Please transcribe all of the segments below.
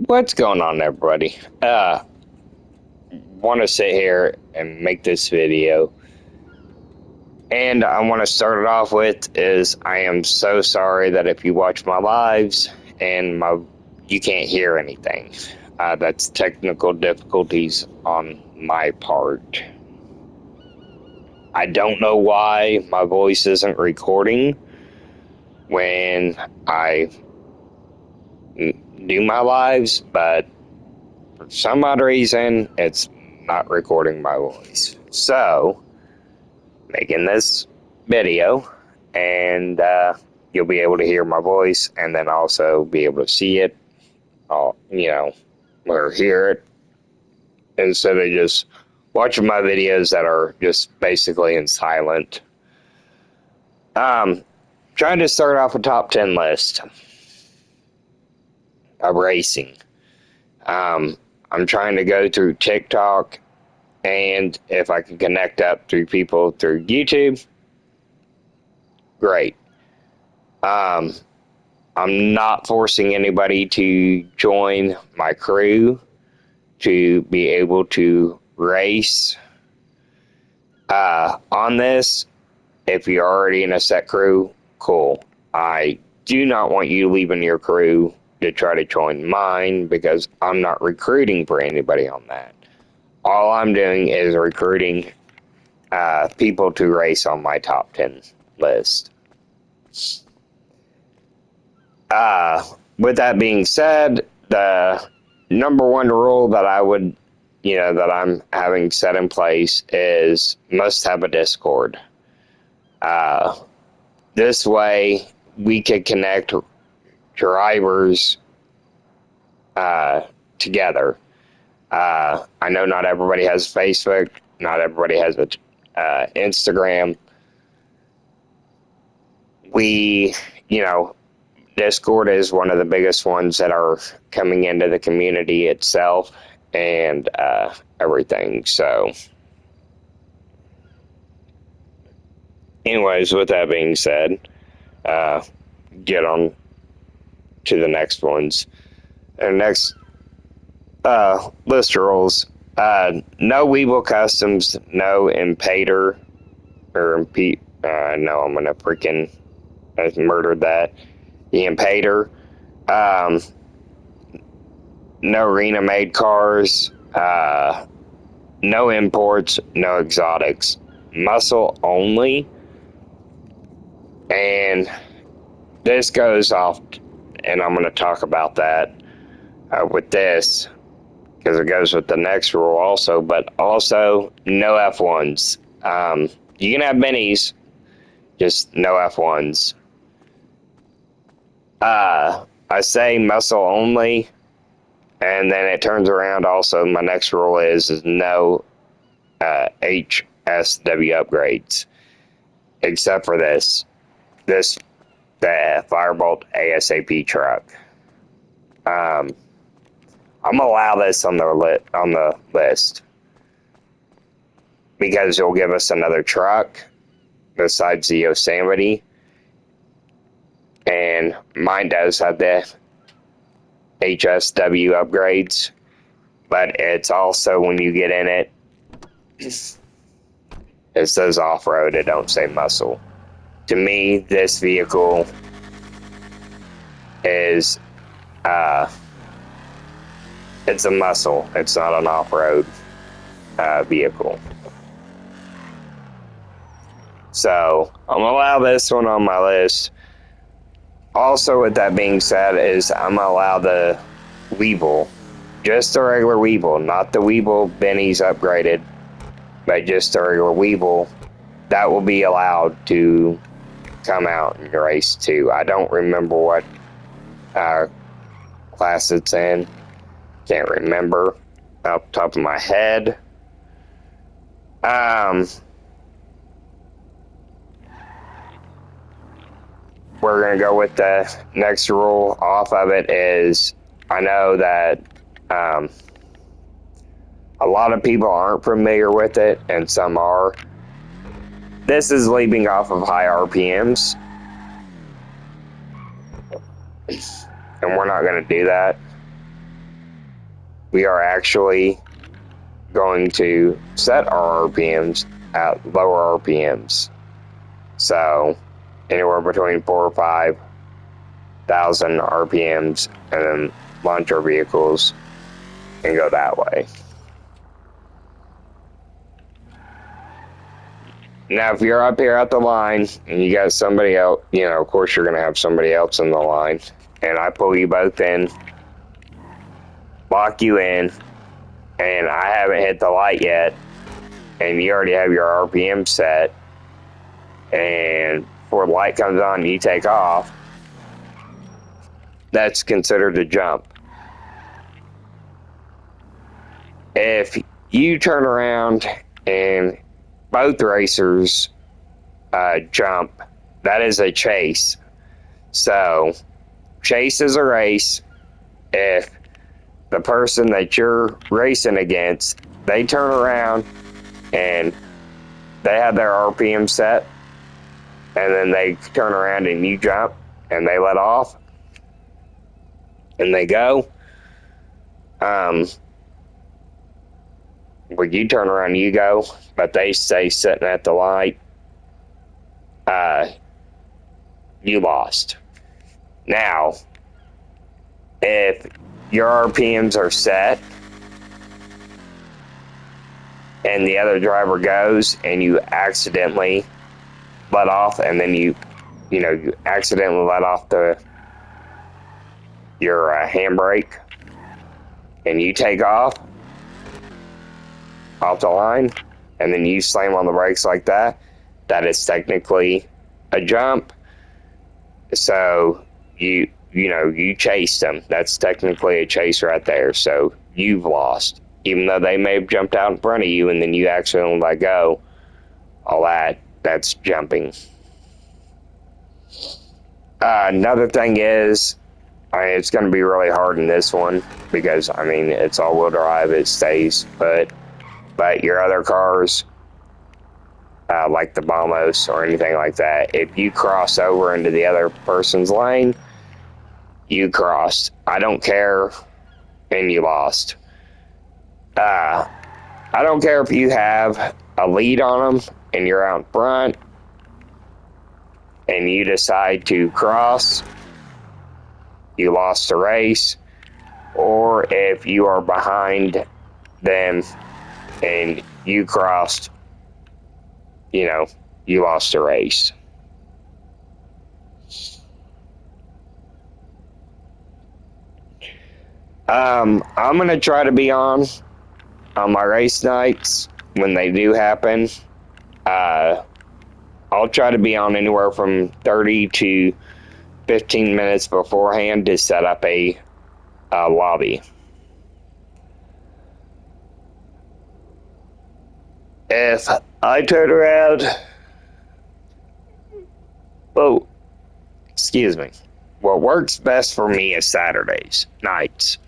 What's going on, everybody? Want to sit here and make this video, and I want to start it off with is I am so sorry that if you watch my lives and you can't hear anything. That's technical difficulties on my part. I don't know why my voice isn't recording when I do my lives, but for some odd reason, it's not recording my voice. So, making this video, and you'll be able to hear my voice, and then also be able to see it, or hear it, instead of just watching my videos that are just basically in silent. Trying to start off a top 10 list of racing. I'm trying to go through TikTok, and if I can connect up through people through YouTube, great. I'm not forcing anybody to join my crew to be able to race. On this, if you're already in a set crew, cool. I do not want you leaving your crew to try to join mine because I'm not recruiting for anybody on that. All I'm doing is recruiting people to race on my top 10 list. With that being said, the number one rule that that I'm having set in place is must have a Discord. This way we could connect drivers together. I know not everybody has Facebook, not everybody has a Instagram. Discord is one of the biggest ones that are coming into the community itself and everything. So, anyways, with that being said, get on to the next ones. And next list of rules. No Weevil Customs, no Impader, or Impede. No, I'm gonna freaking murder that. The Impader. No arena made cars. No imports, no exotics. Muscle only. And this goes off, and I'm going to talk about that with this, because it goes with the next rule also, but also no F1s. You can have minis, just no F1s. I say muscle only, and then it turns around also. My next rule is no HSW upgrades, except for the Firebolt ASAP truck. I'm gonna allow this on the list because it'll give us another truck besides the Yosemite, and mine does have the HSW upgrades, but it's also when you get in it, it says off-road, it don't say muscle. To me, this vehicle is it's a muscle. It's not an off-road vehicle. So I'm gonna allow this one on my list. Also, with that being said, is I'm gonna allow the Weevil, just the regular Weevil, not the Weevil Benny's upgraded, but just the regular Weevil. That will be allowed to come out and race too. I don't remember what class it's in. Can't remember off the top of my head. We're gonna go with the next rule off of it is, I know that a lot of people aren't familiar with it and some are. This is leaping off of high RPMs, and we're not gonna do that. we are actually going to set our RPMs at lower RPMs. So anywhere between 4 or 5,000 RPMs, and then launch our vehicles and go that way. Now, if you're up here at the line and you got somebody else, of course you're going to have somebody else in the line, and I pull you both in, lock you in, and I haven't hit the light yet, and you already have your RPM set, and before the light comes on, you take off, that's considered a jump. If you turn around and both racers jump, that is a chase. So, chase is a race. If the person that you're racing against, they turn around and they have their RPM set, and then they turn around and you jump and they let off and they go, when you turn around, you go, but they stay sitting at the light, you lost. Now, if your RPMs are set and the other driver goes and you accidentally let off, and then you accidentally let off your handbrake and you take off the line, and then you slam on the brakes like that, that is technically a jump. So you chased them. That's technically a chase right there. So you've lost, even though they may have jumped out in front of you and then you accidentally let go. All that's jumping. Another thing is, it's going to be really hard in this one because it's all-wheel drive. It stays put. But your other cars, like the Bombos or anything like that, if you cross over into the other person's lane, you crossed. I don't care, and you lost. I don't care if you have a lead on them and you're out front and you decide to cross, you lost the race. Or if you are behind them and you crossed, you lost the race. I'm going to try to be on my race nights when they do happen. I'll try to be on anywhere from 30 to 15 minutes beforehand to set up a lobby. If I turn around, excuse me. What works best for me is Saturdays nights.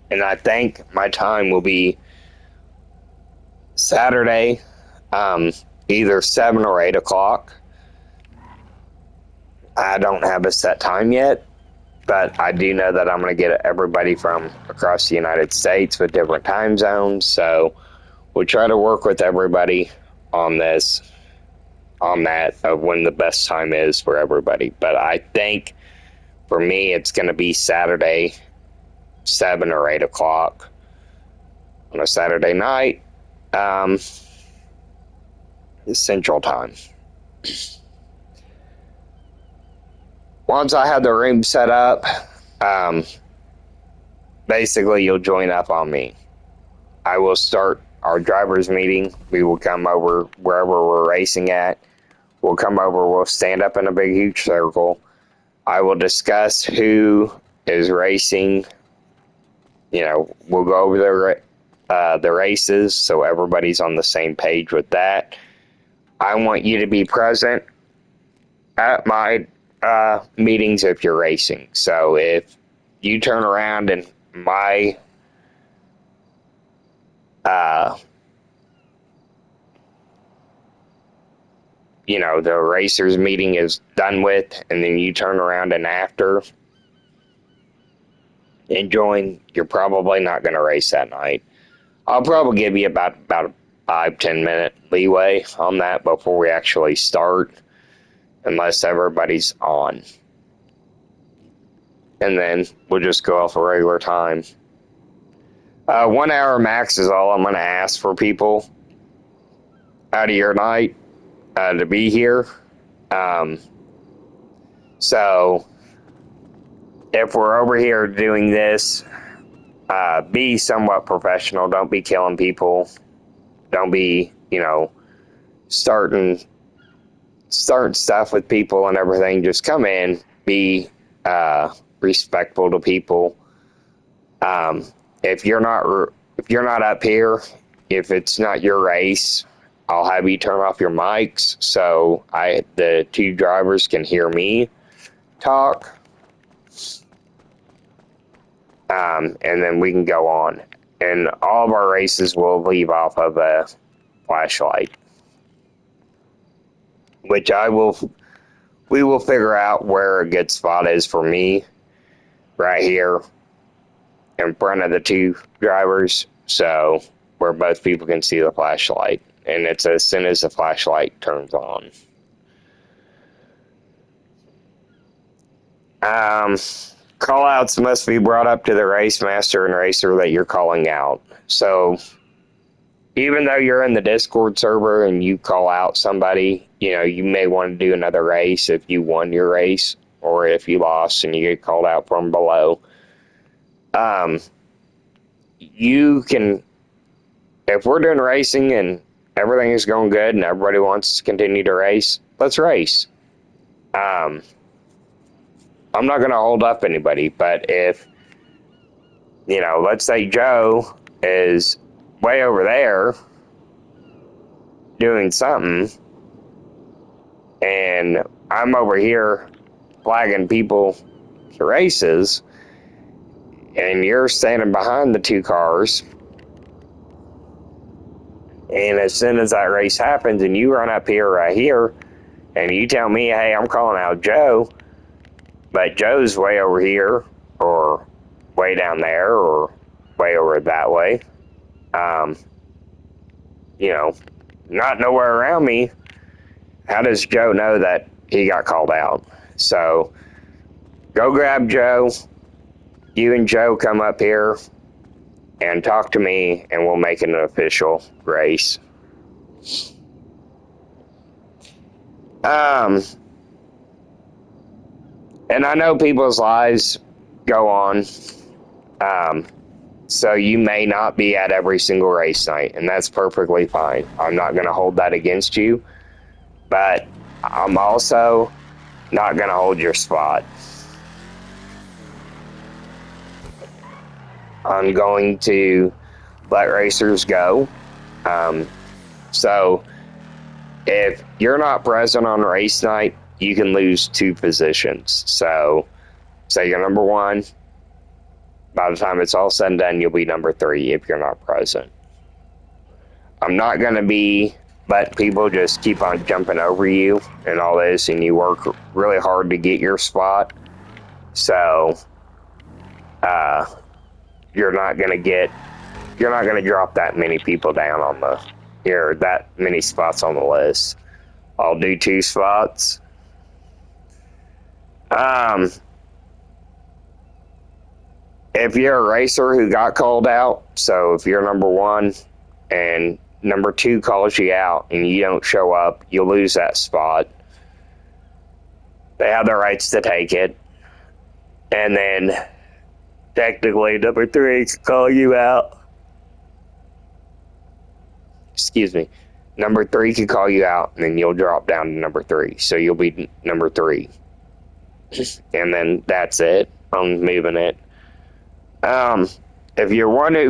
And I think my time will be Saturday, either 7 or 8 o'clock. I don't have a set time yet, but I do know that I'm going to get everybody from across the United States with different time zones. So we'll try to work with everybody on that, of when the best time is for everybody. But I think for me, it's going to be Saturday, 7 or 8 o'clock on a Saturday night, Central Time. Once I have the room set up, basically you'll join up on me. I will start our driver's meeting. We will come over wherever we're racing at. We'll come over, we'll stand up in a big, huge circle. I will discuss who is racing. We'll go over the races so everybody's on the same page with that. I want you to be present at my meetings if you're racing. So if you turn around and my you know, the racers meeting is done with, and then you turn around and after and join, you're probably not going to race that night. I'll probably give you about a 5-10 minute leeway on that before we actually start, unless everybody's on. And then we'll just go off a regular time. 1 hour max is all I'm going to ask for people out of your night to be here. So if we're over here doing this, be somewhat professional. Don't be killing people. Don't be, you know, starting stuff with people and everything. Just come in, be respectful to people. If you're not up here, if it's not your race, I'll have you turn off your mics so the two drivers can hear me talk. And then we can go on. And all of our races will leave off of a flashlight, which we will figure out where a good spot is for me right here in front of the two drivers, so where both people can see the flashlight. And it's as soon as the flashlight turns on. Call outs must be brought up to the race master and racer that you're calling out. So even though you're in the Discord server and you call out somebody, you know, you may want to do another race if you won your race, or if you lost and you get called out from below. You can, if we're doing racing and everything is going good and everybody wants to continue to race, let's race. I'm not going to hold up anybody, but if, you know, let's say Joe is way over there doing something and I'm over here flagging people to races, and you're standing behind the two cars, and as soon as that race happens and you run up here right here and you tell me, hey, I'm calling out Joe, but Joe's way over here or way down there or way over that way, you know, not nowhere around me, how does Joe know that he got called out? So go grab Joe. You and Joe come up here and talk to me, and we'll make it an official race. And I know people's lives go on, so you may not be at every single race night, and that's perfectly fine. I'm not going to hold that against you, but I'm also not going to hold your spot. I'm going to let racers go. So if you're not present on race night, you can lose 2 positions. So say you're number 1. By the time it's all said and done, you'll be number 3 if you're not present. I'm not going to be letting people just keep on jumping over you and all this, and you work really hard to get your spot. So you're not going to drop that many people down on that many spots on the list. I'll do 2 spots. If you're a racer who got called out, so if you're number 1 and number 2 calls you out and you don't show up, you'll lose that spot. They have the rights to take it. And then technically number 3 can call you out. Excuse me. Number 3 can call you out, and then you'll drop down to number 3. So you'll be number 3. And then that's it. I'm moving it. If you're the one who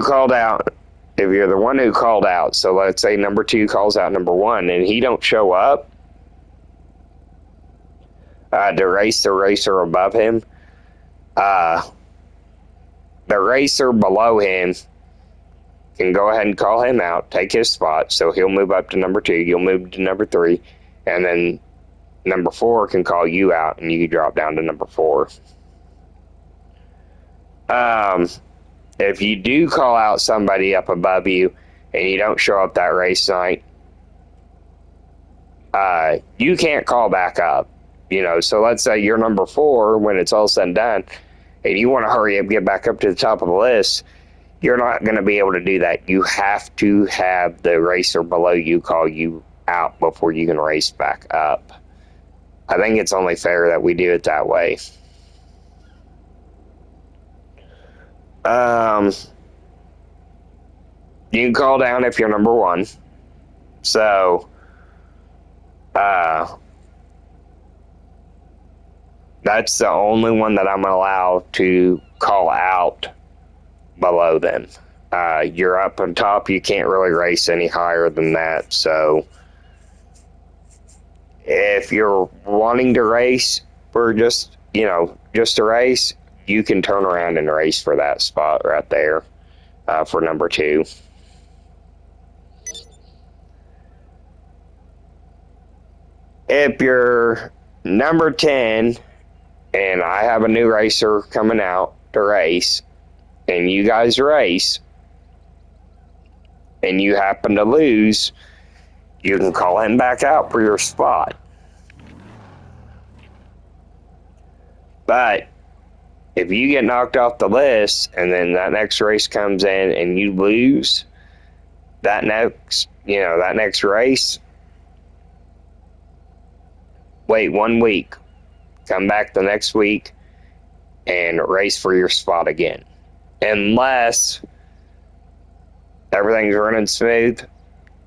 called out, so let's say number 2 calls out number 1 and he don't show up to race the racer above him, the racer below him can go ahead and call him out, take his spot, so he'll move up to number 2, you'll move to number 3, and then number 4 can call you out, and you can drop down to number 4. If you do call out somebody up above you, and you don't show up that race night, you can't call back up. So let's say you're number 4 when it's all said and done, and you want to hurry up, get back up to the top of the list. You're not going to be able to do that. You have to have the racer below you call you out before you can race back up. I think it's only fair that we do it that way. You can call down if you're number 1. So, that's the only one that I'm allowed to call out below them. You're up on top, you can't really race any higher than that. So if you're wanting to race for just a race, you can turn around and race for that spot right there, for number 2. If you're number 10 and I have a new racer coming out to race, and you guys race, and you happen to lose, you can call him back out for your spot. But if you get knocked off the list, and then that next race comes in and you lose that next race, wait 1 week, come back the next week, and race for your spot again. Unless everything's running smooth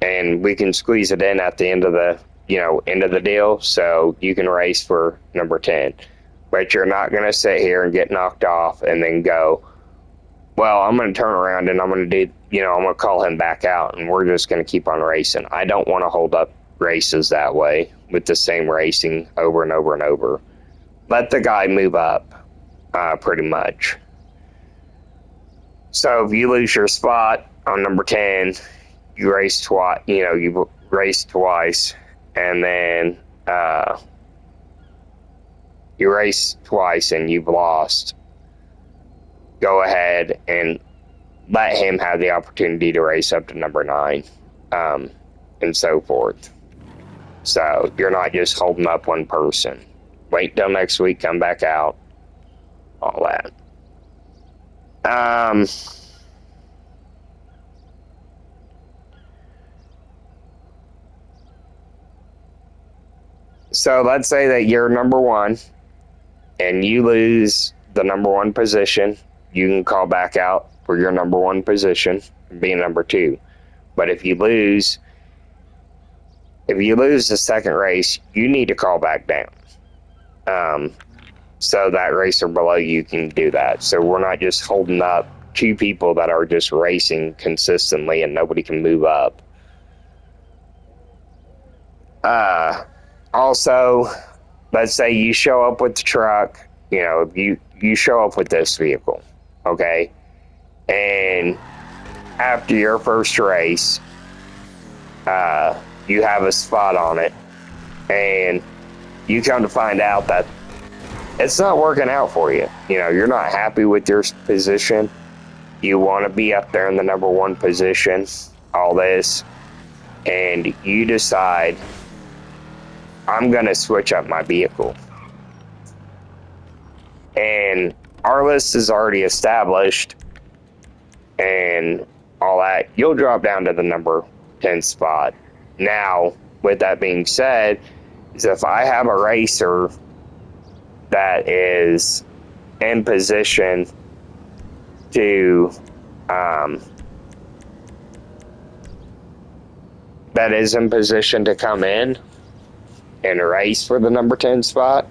and we can squeeze it in at the end of the deal, so you can race for number 10. But you're not going to sit here and get knocked off and then go, well, I'm going to turn around and I'm going to I'm going to call him back out, and we're just going to keep on racing. I don't want to hold up races that way with the same racing over and over and over. Let the guy move up, pretty much. So if you lose your spot on number 10, you race twice. You race twice, and then you race twice and you've lost. Go ahead and let him have the opportunity to race up to number 9, and so forth. So you're not just holding up one person. Wait till next week, come back out, all that. So let's say that you're number 1 and you lose the number 1 position. You can call back out for your number 1 position and be number 2. But if you lose the second race, you need to call back down. So that racer below you can do that. So we're not just holding up 2 people that are just racing consistently and nobody can move up. Also, let's say you show up with the truck, you show up with this vehicle, okay? And after your first race, you have a spot on it, and you come to find out that it's not working out for you. You're not happy with your position. You want to be up there in the number 1 position, all this, and you decide, I'm going to switch up my vehicle. And our list is already established and all that. You'll drop down to the number 10 spot. Now, with that being said, is if I have a racer that is in position to come in and race for the number 10 spot,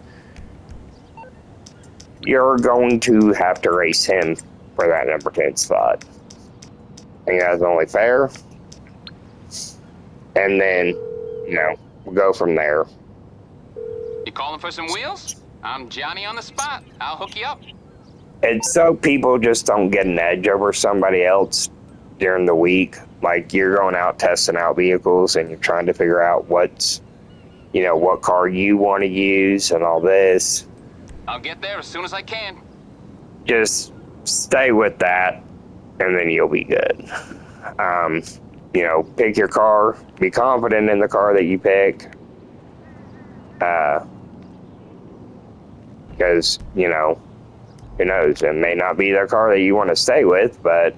you're going to have to race him for that number 10 spot. I think that's only fair. And then, we'll go from there. You calling for some wheels? I'm Johnny on the spot. I'll hook you up. It's so people just don't get an edge over somebody else during the week. Like, you're going out testing out vehicles and you're trying to figure out what's you know, what car you want to use and all this. I'll get there as soon as I can. Just stay with that, and then you'll be good. You know, pick your car. Be confident in the car that you pick. Because, you know, who knows? It may not be the car that you want to stay with, but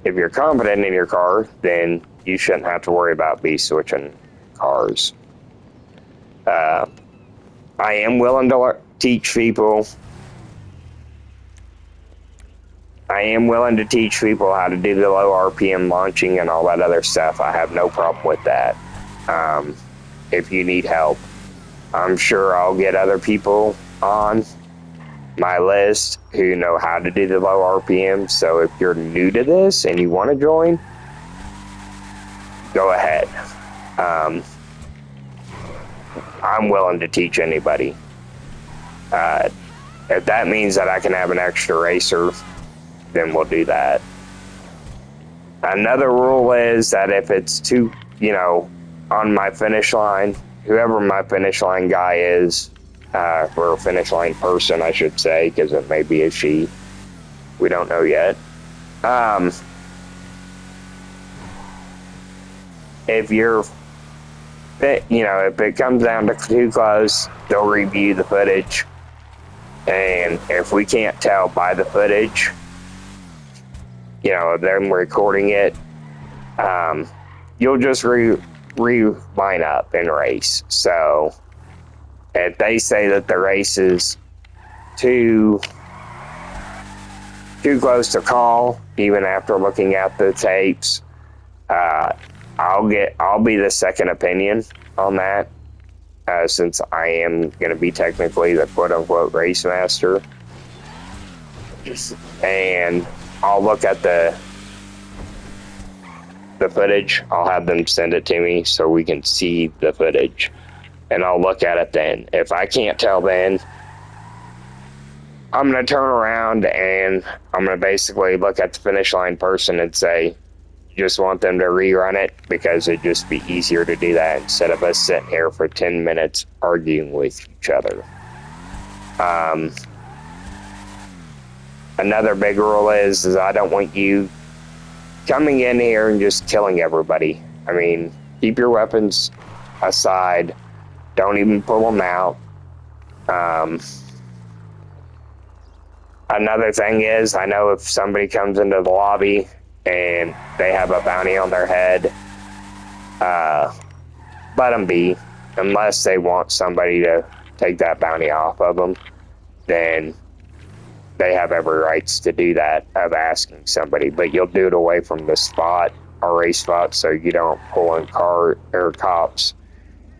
if you're confident in your car, then you shouldn't have to worry about switching cars. I am willing to teach people. I am willing to teach people how to do the low RPM launching and all that other stuff. I have no problem with that. If you need help, I'm sure I'll get other people on my list who know how to do the low RPM. So if you're new to this and you want to join, go ahead. I'm willing to teach anybody. If that means that I can have an extra racer, then we'll do that. Another rule is that if it's too, you know, on my finish line, whoever my finish line guy is, or a finish line person, I should say, because it may be a she. We don't know yet. If you're, you know, if it comes down to too close, they'll review the footage. And if we can't tell by the footage, you know, them recording it, you'll just line up and race. So if they say that the race is too close to call, even after looking at the tapes, I'll be the second opinion on that, since I am going to be technically the quote unquote race master, and I'll look at the footage. I'll have them send it to me so we can see the footage, and I'll look at it then. If I can't tell then, I'm going to turn around and I'm going to basically look at the finish line person and say, you just want them to rerun it, because it'd just be easier to do that instead of us sitting here for 10 minutes arguing with each other. Another big rule is I don't want you coming in here and just killing everybody. I mean, keep your weapons aside. Don't even pull them out. Another thing is, I know if somebody comes into the lobby and they have a bounty on their head, let them be. Unless they want somebody to take that bounty off of them, then they have every rights to do that, of asking somebody. But you'll do it away from the spot, our race spot, so you don't pull in car or cops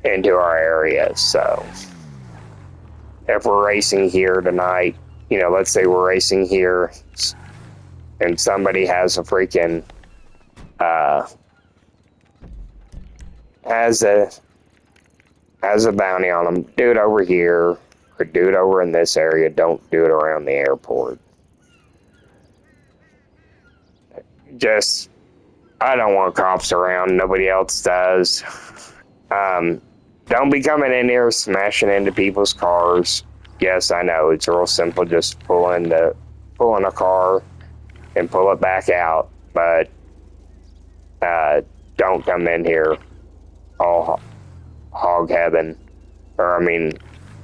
into our area. So if we're racing here tonight, you know, let's say we're racing here and somebody has a freaking has a bounty on them, do it over here or do it over in this area. Don't do it around the airport. Just, I don't want cops around. Nobody else does. Don't be coming in here smashing into people's cars. Yes, I know it's real simple. Just pull in a car and pull it back out. But don't come in here all hog heaven, or I mean,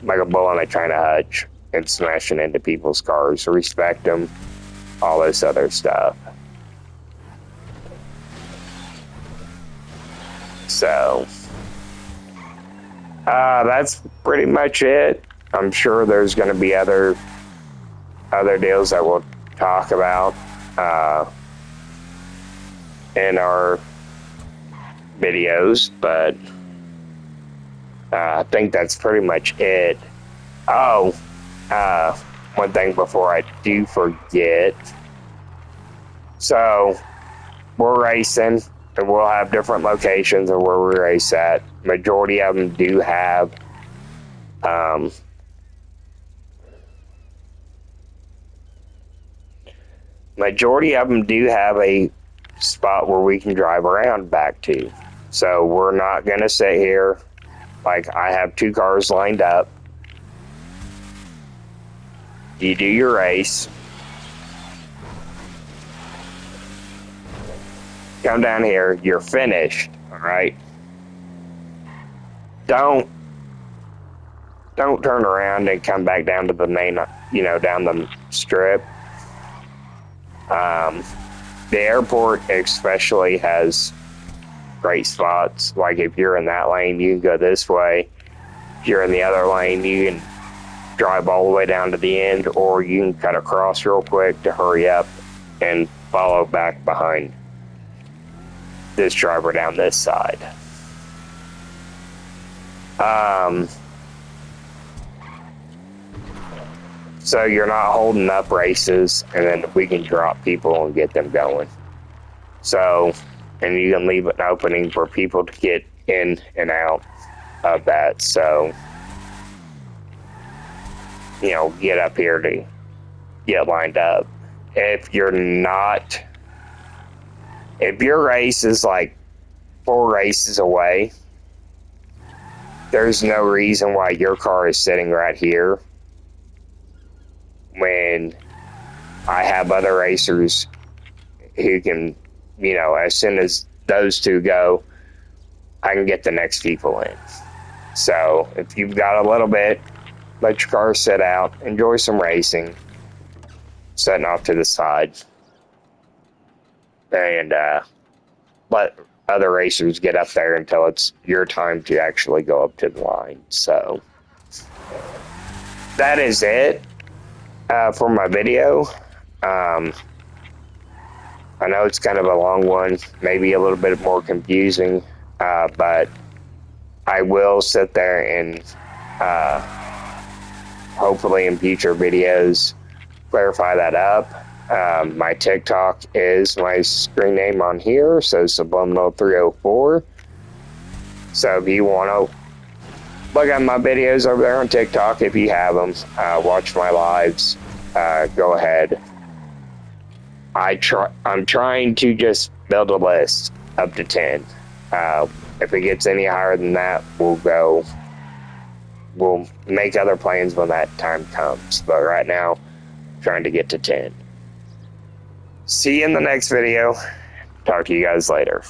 like a bull in a China hutch, and smashing into people's cars. Respect them, all this other stuff. So that's pretty much it. I'm sure there's going to be other deals that we'll talk about in our videos, but I think that's pretty much it. Oh, one thing before I do forget. So we're racing, and we'll have different locations of where we race at. Majority of them do have a spot where we can drive around back to. So we're not going to sit here. Like, I have 2 cars lined up. You do your race. Come down here. You're finished. All right. Don't turn around and come back down to the main, down the strip. The airport especially has great spots. Like, if you're in that lane, you can go this way. If you're in the other lane, you can drive all the way down to the end, or you can cut across real quick to hurry up and follow back behind this driver down this side. So you're not holding up races, and then we can drop people and get them going. So, and you can leave an opening for people to get in and out of that. So, get up here to get lined up. If your race is like 4 races away, there's no reason why your car is sitting right here when I have other racers who can, as soon as those 2 go, I can get the next people in. So if you've got a little bit, let your car sit out, enjoy some racing, setting off to the side, and let other racers get up there until it's your time to actually go up to the line. So that is it for my video. I know it's kind of a long one, maybe a little bit more confusing, but I will sit there and hopefully in future videos clarify that up. My TikTok is my screen name on here, so Subliminal304. So if you want to look at my videos over there on TikTok, if you have them, watch my lives, go ahead. I'm trying to just build a list up to 10. If it gets any higher than that, we'll make other plans when that time comes. But right now, I'm trying to get to 10. See you in the next video. Talk to you guys later.